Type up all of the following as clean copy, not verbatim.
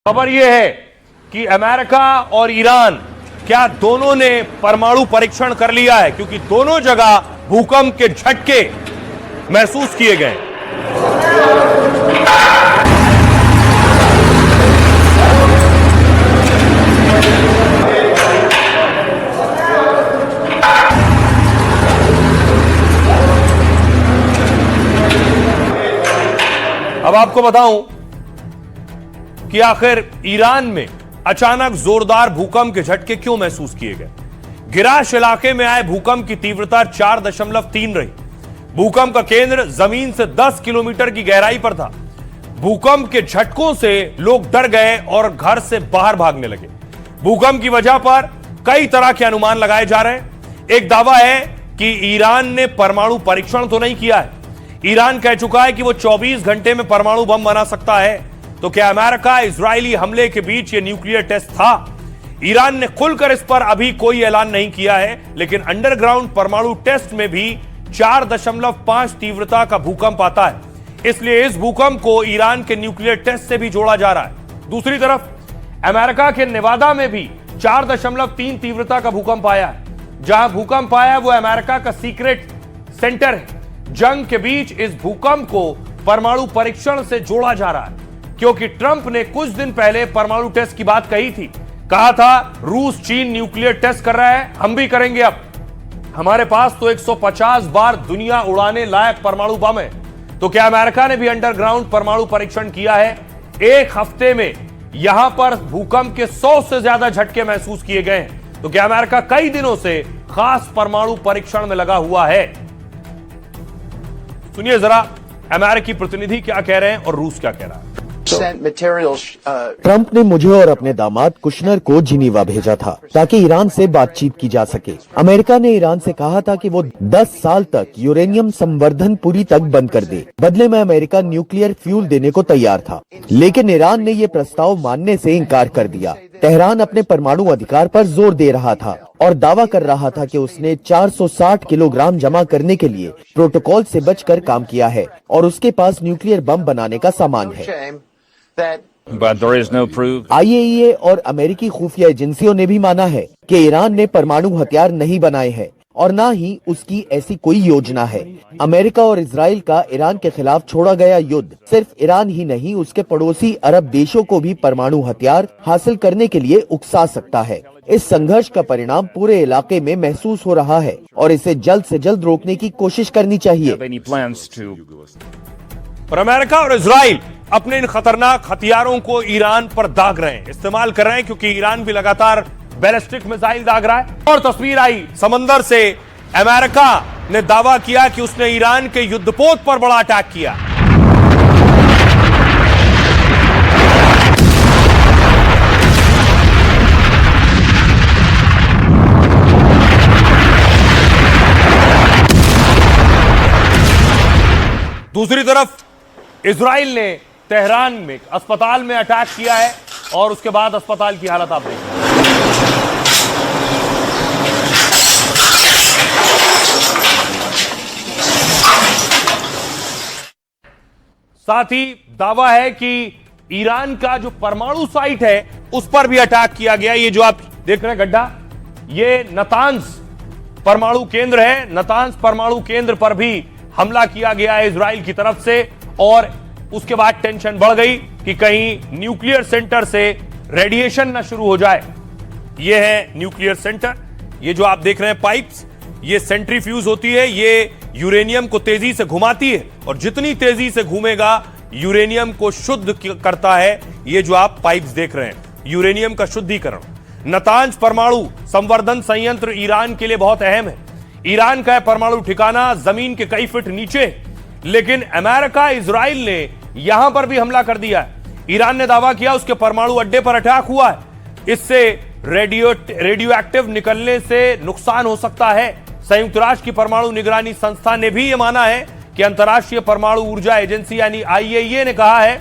खबर यह है कि अमेरिका और ईरान क्या दोनों ने परमाणु परीक्षण कर लिया है, क्योंकि दोनों जगह भूकंप के झटके महसूस किए गए। अब आपको बताऊं कि आखिर ईरान में अचानक जोरदार भूकंप के झटके क्यों महसूस किए गए। गिराश इलाके में आए भूकंप की तीव्रता 4.3 रही। भूकंप का केंद्र जमीन से 10 किलोमीटर की गहराई पर था। भूकंप के झटकों से लोग डर गए और घर से बाहर भागने लगे। भूकंप की वजह पर कई तरह के अनुमान लगाए जा रहे हैं। एक दावा है कि ईरान ने परमाणु परीक्षण तो नहीं किया है। ईरान कह चुका है कि वो 24 घंटे में परमाणु बम बना सकता है। तो क्या अमेरिका इजरायली हमले के बीच ये न्यूक्लियर टेस्ट था? ईरान ने खुलकर इस पर अभी कोई ऐलान नहीं किया है, लेकिन अंडरग्राउंड परमाणु टेस्ट में भी 4.5 तीव्रता का भूकंप आता है। इसलिए इस भूकंप को ईरान के न्यूक्लियर टेस्ट से भी जोड़ा जा रहा है। दूसरी तरफ अमेरिका के नेवादा में भी 4.3 तीव्रता का भूकंप आया है। जहां भूकंप आया वो अमेरिका का सीक्रेट सेंटर है। जंग के बीच इस भूकंप को परमाणु परीक्षण से जोड़ा जा रहा है, क्योंकि ट्रंप ने कुछ दिन पहले परमाणु टेस्ट की बात कही थी। कहा था रूस चीन न्यूक्लियर टेस्ट कर रहा है, हम भी करेंगे। अब हमारे पास तो 150 बार दुनिया उड़ाने लायक परमाणु बम है। तो क्या अमेरिका ने भी अंडरग्राउंड परमाणु परीक्षण किया है? एक हफ्ते में यहां पर भूकंप के 100 से ज्यादा झटके महसूस किए गए हैं। तो क्या अमेरिका कई दिनों से खास परमाणु परीक्षण में लगा हुआ है? सुनिए जरा अमेरिकी प्रतिनिधि क्या कह रहे हैं और रूस क्या कह रहा है। ट्रंप ने मुझे और अपने दामाद कुशनर को जिनीवा भेजा था ताकि ईरान से बातचीत की जा सके। अमेरिका ने ईरान से कहा था कि वो 10 साल तक यूरेनियम संवर्धन पूरी तक बंद कर दे। बदले में अमेरिका न्यूक्लियर फ्यूल देने को तैयार था, लेकिन ईरान ने ये प्रस्ताव मानने से इनकार कर दिया। तेहरान अपने परमाणु अधिकार पर जोर दे रहा था और दावा कर रहा था कि उसने 460 किलोग्राम जमा करने के लिए प्रोटोकॉल से बचकर काम किया है और उसके पास न्यूक्लियर बम बनाने का सामान है। But there is no proof. IAEA और अमेरिकी खुफिया एजेंसियों ने भी माना है कि ईरान ने परमाणु हथियार नहीं बनाए हैं और न ही उसकी ऐसी कोई योजना है। अमेरिका और इजराइल का ईरान के खिलाफ छोड़ा गया युद्ध सिर्फ ईरान ही नहीं, उसके पड़ोसी अरब देशों को भी परमाणु हथियार हासिल करने के लिए उकसा सकता है। इस संघर्ष का परिणाम पूरे इलाके में महसूस हो रहा है और इसे जल्द से जल्द रोकने की कोशिश करनी चाहिए। और अमेरिका और इजराइल अपने इन खतरनाक हथियारों को ईरान पर दाग रहे हैं, इस्तेमाल कर रहे हैं, क्योंकि ईरान भी लगातार बैलिस्टिक मिसाइल दाग रहा है। और तस्वीर आई समंदर से, अमेरिका ने दावा किया कि उसने ईरान के युद्धपोत पर बड़ा अटैक किया। दूसरी तरफ इजराइल ने तेहरान में अस्पताल में अटैक किया है और उसके बाद अस्पताल की हालत आप देखिए। साथ ही दावा है कि ईरान का जो परमाणु साइट है उस पर भी अटैक किया गया। ये जो आप देख रहे हैं गड्ढा, ये नतांज परमाणु केंद्र है। नतांज परमाणु केंद्र पर भी हमला किया गया है इजराइल की तरफ से और उसके बाद टेंशन बढ़ गई कि कहीं न्यूक्लियर सेंटर से रेडिएशन ना शुरू हो जाए। यह है न्यूक्लियर सेंटर। ये जो आप देख रहे हैं पाइप्स, ये सेंट्रीफ्यूज होती है, ये यूरेनियम को तेजी से घुमाती है और जितनी तेजी से घूमेगा यूरेनियम को शुद्ध करता है। ये जो आप पाइप्स देख रहे हैं, यूरेनियम का शुद्धिकरण। नतांज परमाणु संवर्धन संयंत्र ईरान के लिए बहुत अहम है। ईरान का परमाणु ठिकाना जमीन के कई फीट नीचे, लेकिन अमेरिका इजराइल ने यहां पर भी हमला कर दिया है। ईरान ने दावा किया उसके परमाणु अड्डे पर अटैक हुआ है, इससे रेडियो एक्टिव निकलने से नुकसान हो सकता है। संयुक्त राष्ट्र की परमाणु निगरानी संस्था ने भी यह माना है कि अंतर्राष्ट्रीय परमाणु ऊर्जा एजेंसी यानी IAEA ने कहा है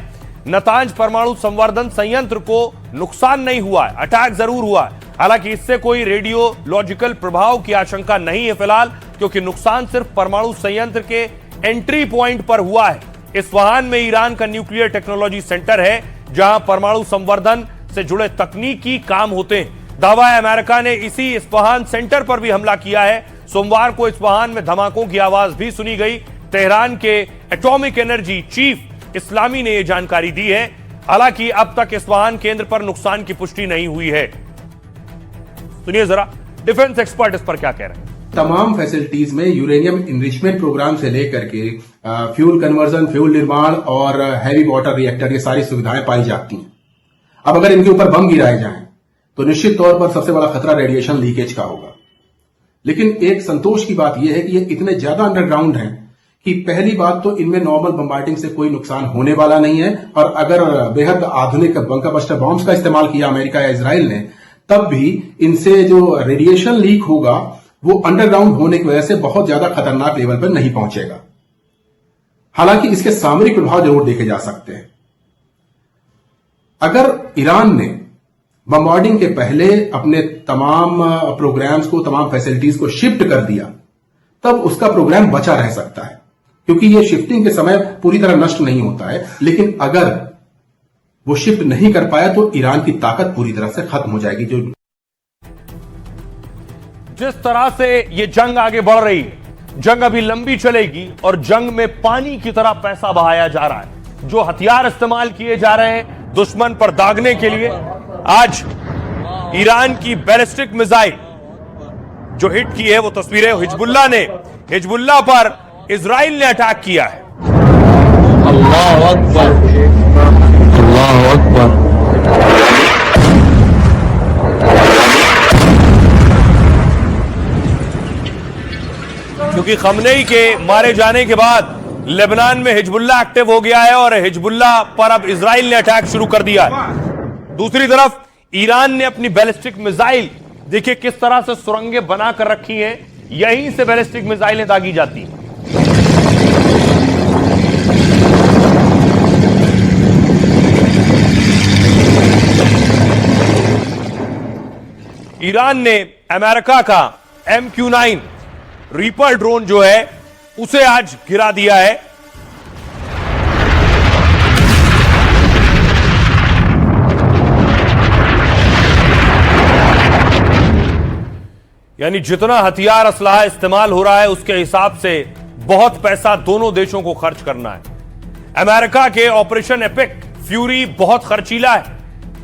नतांज परमाणु संवर्धन संयंत्र को नुकसान नहीं हुआ है, अटैक जरूर हुआ है। हालांकि इससे कोई रेडियोलॉजिकल प्रभाव की आशंका नहीं है फिलहाल, क्योंकि नुकसान सिर्फ परमाणु संयंत्र के एंट्री पॉइंट पर हुआ है। इस्फहान में ईरान का न्यूक्लियर टेक्नोलॉजी सेंटर है, जहां परमाणु संवर्धन से जुड़े तकनीकी काम होते हैं। दावा है अमेरिका ने इसी इस्फहान सेंटर पर भी हमला किया है। सोमवार को इस्फहान में धमाकों की आवाज भी सुनी गई। तेहरान के एटॉमिक एनर्जी चीफ इस्लामी ने यह जानकारी दी है। हालांकि अब तक इस्फहान केंद्र पर नुकसान की पुष्टि नहीं हुई है। सुनिए जरा डिफेंस एक्सपर्ट इस पर क्या कह रहे हैं। तमाम फैसिलिटीज में यूरेनियम इनरिचमेंट प्रोग्राम से लेकर के फ्यूल कन्वर्जन, फ्यूल निर्माण और हैवी वाटर रिएक्टर, ये सारी सुविधाएं पाई जाती हैं। अब अगर इनके ऊपर बम गिराए जाएं तो निश्चित तौर पर सबसे बड़ा खतरा रेडिएशन लीकेज का होगा। लेकिन एक संतोष की बात यह है कि ये इतने ज्यादा अंडरग्राउंड हैं कि पहली बात तो इनमें नॉर्मल बम्बार्डिंग से कोई नुकसान होने वाला नहीं है, और अगर बेहद आधुनिक बंकर बस्टर बॉम्ब्स का इस्तेमाल किया अमेरिका या इजराइल ने, तब भी इनसे जो रेडिएशन लीक होगा वो अंडरग्राउंड होने की वजह से बहुत ज्यादा खतरनाक लेवल पर नहीं पहुंचेगा। हालांकि इसके सामरिक प्रभाव जरूर देखे जा सकते हैं। अगर ईरान ने बम्बार्डिंग के पहले अपने तमाम प्रोग्राम्स को, तमाम फैसिलिटीज को शिफ्ट कर दिया, तब उसका प्रोग्राम बचा रह सकता है, क्योंकि यह शिफ्टिंग के समय पूरी तरह नष्ट नहीं होता है। लेकिन अगर वो शिफ्ट नहीं कर पाया तो ईरान की ताकत पूरी तरह से खत्म हो जाएगी। जिस तरह से ये जंग आगे बढ़ रही है, जंग अभी लंबी चलेगी और जंग में पानी की तरह पैसा बहाया जा रहा है। जो हथियार इस्तेमाल किए जा रहे हैं दुश्मन पर दागने के लिए, आज ईरान की बैलिस्टिक मिसाइल जो हिट की है वो तस्वीरें हिजबुल्लाह ने, हिजबुल्लाह पर इजराइल ने अटैक किया है। अल्लाह अकबर, अल्लाह अकबर। क्योंकि खमनेई के मारे जाने के बाद लेबनान में हिजबुल्लाह एक्टिव हो गया है और हिजबुल्लाह पर अब इजराइल ने अटैक शुरू कर दिया है। दूसरी तरफ ईरान ने अपनी बैलिस्टिक मिसाइल देखिए किस तरह से सुरंगें बनाकर रखी हैं, यहीं से बैलिस्टिक मिसाइलें दागी जाती हैं। ईरान ने अमेरिका का MQ-9 रीपर ड्रोन जो है उसे आज गिरा दिया है। यानी जितना हथियार असलाह इस्तेमाल हो रहा है उसके हिसाब से बहुत पैसा दोनों देशों को खर्च करना है। अमेरिका के ऑपरेशन एपिक फ्यूरी बहुत खर्चीला है।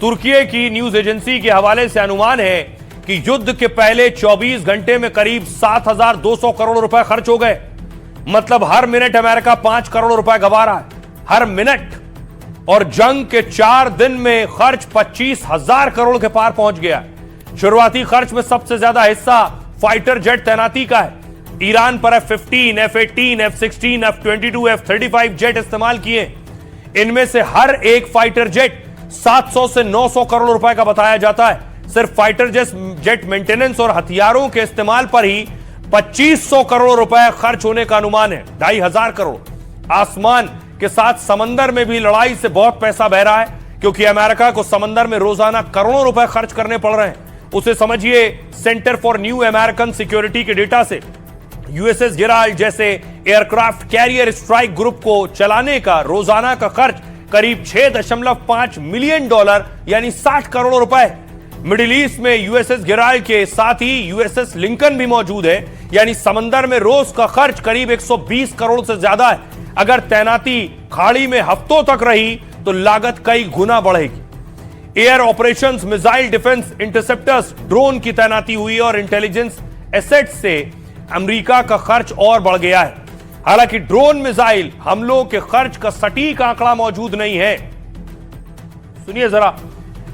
तुर्की की न्यूज एजेंसी के हवाले से अनुमान है कि युद्ध के पहले 24 घंटे में करीब 7,200 करोड़ रुपए खर्च हो गए। मतलब हर मिनट अमेरिका 5 करोड़ रुपए गंवा रहा है, हर मिनट। और जंग के 4 दिन में खर्च 25,000 करोड़ के पार पहुंच गया। शुरुआती खर्च में सबसे ज्यादा हिस्सा फाइटर जेट तैनाती का है। ईरान पर F-15, F-18, F-16, F-22, F-35 jet इस्तेमाल किए। इनमें से हर एक फाइटर जेट 700 से 900 करोड़ रुपए का बताया जाता है। सिर्फ फाइटर जेट मेंटेनेंस और हथियारों के इस्तेमाल पर ही 2500 करोड़ रुपए खर्च होने का अनुमान है। 2,500 करोड़। आसमान के साथ समंदर में भी लड़ाई से बहुत पैसा बह रहा है, क्योंकि अमेरिका को समंदर में रोजाना करोड़ों रुपए खर्च करने पड़ रहे हैं। उसे समझिए centre for new American security के डेटा से USS गिराल्ड जैसे एयरक्राफ्ट कैरियर स्ट्राइक ग्रुप को चलाने का रोजाना का खर्च करीब $6.5 मिलियन यानी 60 करोड़ रुपए। मिडिल ईस्ट में USS गिराल्ड के साथ ही USS लिंकन भी मौजूद है, यानी समंदर में रोज का खर्च करीब 120 करोड़ से ज्यादा है। अगर तैनाती खाड़ी में हफ्तों तक रही तो लागत कई गुना बढ़ेगी। Air operations, missile defence, interceptors, drone की तैनाती हुई और इंटेलिजेंस एसेट्स से अमेरिका का खर्च और बढ़ गया है। हालांकि ड्रोन मिसाइल हमलों के खर्च का सटीक आंकड़ा मौजूद नहीं है। सुनिए जरा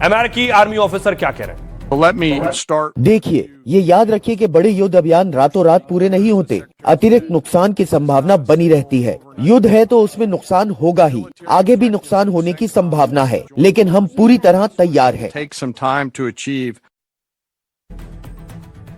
अमेरिकी आर्मी ऑफिसर क्या कह रहे हैं। Let me start. देखिए, ये याद रखिए कि बड़े युद्ध अभियान रातों रात पूरे नहीं होते। अतिरिक्त नुकसान की संभावना बनी रहती है। युद्ध है तो उसमें नुकसान होगा ही, आगे भी नुकसान होने की संभावना है, लेकिन हम पूरी तरह तैयार हैं। Take some time to achieve